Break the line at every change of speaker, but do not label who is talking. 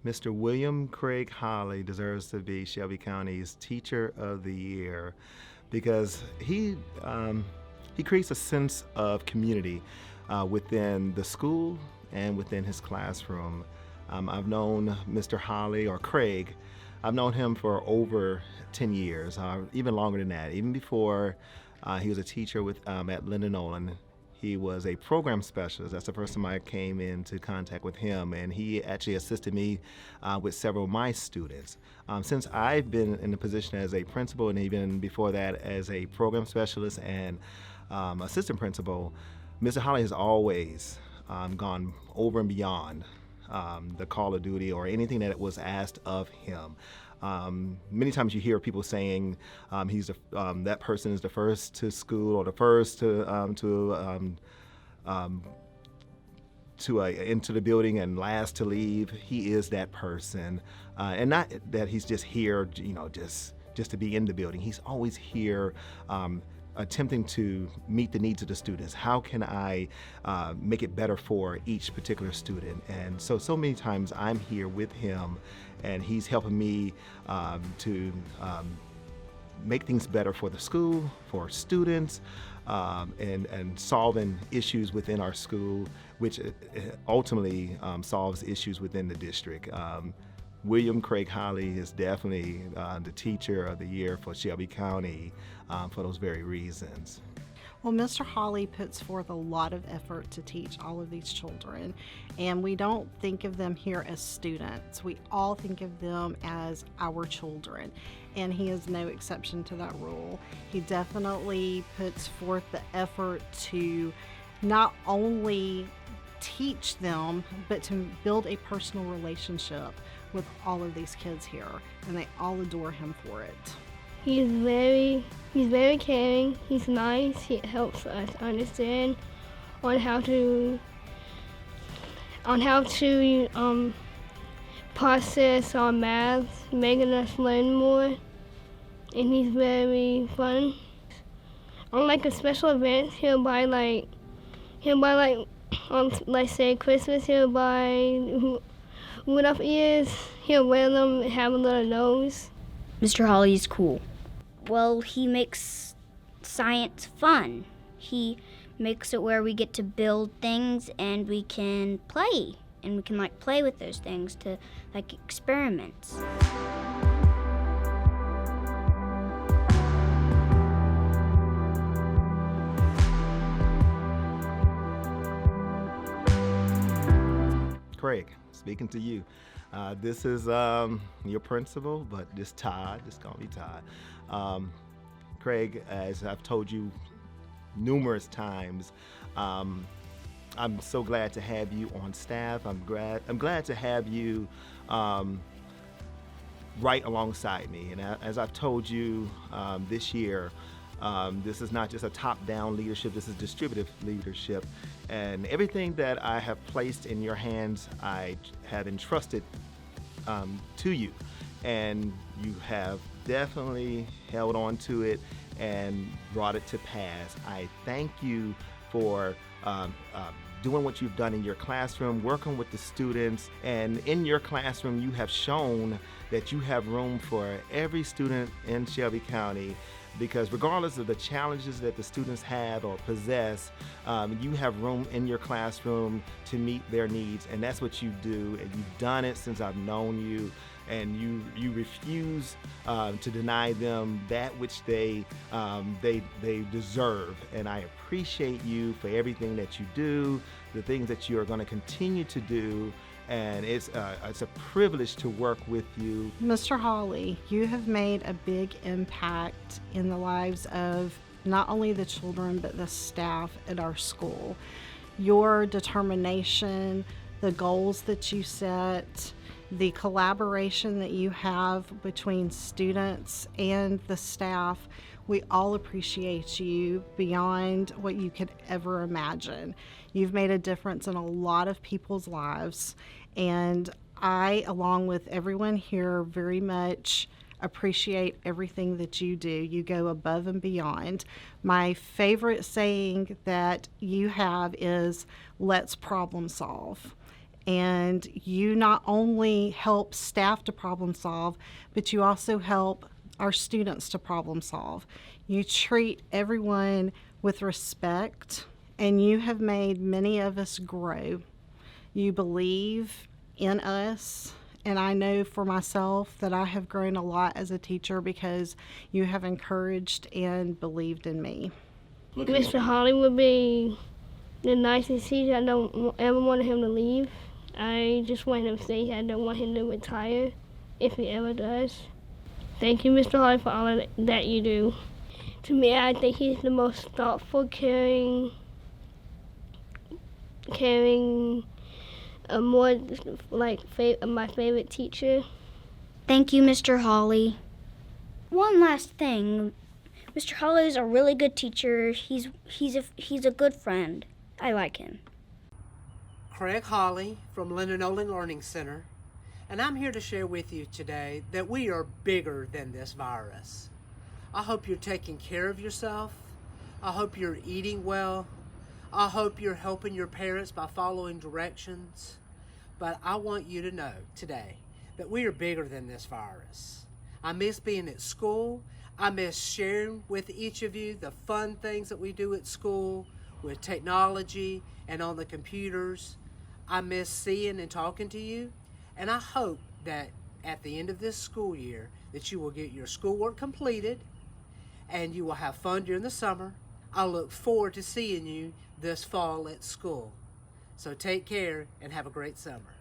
Mr. William Craig Holley deserves to be Shelby County's Teacher of the Year because he creates a sense of community within the school and within his classroom. I've known Mr. Holley, or Craig, I've known him for over 10 years, even longer than that. Even before he was a teacher at Nolen. He was a program specialist. That's the first time I came into contact with him, and he actually assisted me with several of my students. Since I've been in the position as a principal, and even before that as a program specialist and assistant principal, Mr. Holley has always gone over and beyond the call of duty or anything that was asked of him. Many times you hear people saying that person is the first to school or the first into the building and last to leave. He is that person, and not that he's just here, just to be in the building. He's always here. Attempting to meet the needs of the students. How can I make it better for each particular student? And so many times I'm here with him, and he's helping me to make things better for the school, for students, and solving issues within our school, which ultimately solves issues within the district. William Craig Holley is definitely the Teacher of the Year for Shelby County for those very reasons.
Well, Mr. Holley puts forth a lot of effort to teach all of these children, and we don't think of them here as students. We all think of them as our children, and he is no exception to that rule. He definitely puts forth the effort to not only teach them, but to build a personal relationship with all of these kids here, and they all adore him for it.
He's very caring. He's nice. He helps us understand on how to process our math, making us learn more. And he's very fun. On like a special event, he'll buy let's say Christmas, he'll buy Rudolph ears. He'll wear them and have a little nose.
Mr. Holley's cool. Well, he makes science fun. He makes it where we get to build things and we can play. And we can play with those things to experiments.
Craig, speaking to you. This is your principal, but this Todd, this is gonna be Todd. Craig, as I've told you numerous times, I'm so glad to have you on staff. I'm glad to have you right alongside me. And as I've told you this year, this is not just a top-down leadership, this is distributive leadership. And everything that I have placed in your hands, I have entrusted to you. And you have definitely held on to it and brought it to pass. I thank you for doing what you've done in your classroom, working with the students. And in your classroom, you have shown that you have room for every student in Shelby County, because regardless of the challenges that the students have or possess, you have room in your classroom to meet their needs, and that's what you do, and you've done it since I've known you, and you refuse to deny them that which they deserve. And I appreciate you for everything that you do, the things that you are going to continue to do. And it's a privilege to work with you.
Mr. Holley, you have made a big impact in the lives of not only the children, but the staff at our school. Your determination, the goals that you set, the collaboration that you have between students and the staff, we all appreciate you beyond what you could ever imagine. You've made a difference in a lot of people's lives, and I, along with everyone here, very much appreciate everything that you do. You go above and beyond. My favorite saying that you have is, let's problem solve. And you not only help staff to problem solve, but you also help our students to problem solve. You treat everyone with respect, and you have made many of us grow. You believe in us, and I know for myself that I have grown a lot as a teacher because you have encouraged and believed in me.
Mr. Holley would be the nicest teacher. I don't ever want him to leave. I just want him to stay here. I don't want him to retire if he ever does. Thank you, Mr. Holley, for all of that you do. To me, I think he's the most thoughtful, caring, more like my favorite teacher.
Thank you, Mr. Holley. One last thing. Mr. Holley is a really good teacher. He's a good friend. I like him.
Craig Holley from Nolen Learning Center, and I'm here to share with you today that we are bigger than this virus. I hope you're taking care of yourself. I hope you're eating well. I hope you're helping your parents by following directions. But I want you to know today that we are bigger than this virus. I miss being at school. I miss sharing with each of you the fun things that we do at school with technology and on the computers. I miss seeing and talking to you. And I hope that at the end of this school year that you will get your schoolwork completed and you will have fun during the summer. I look forward to seeing you this fall at school. So take care and have a great summer.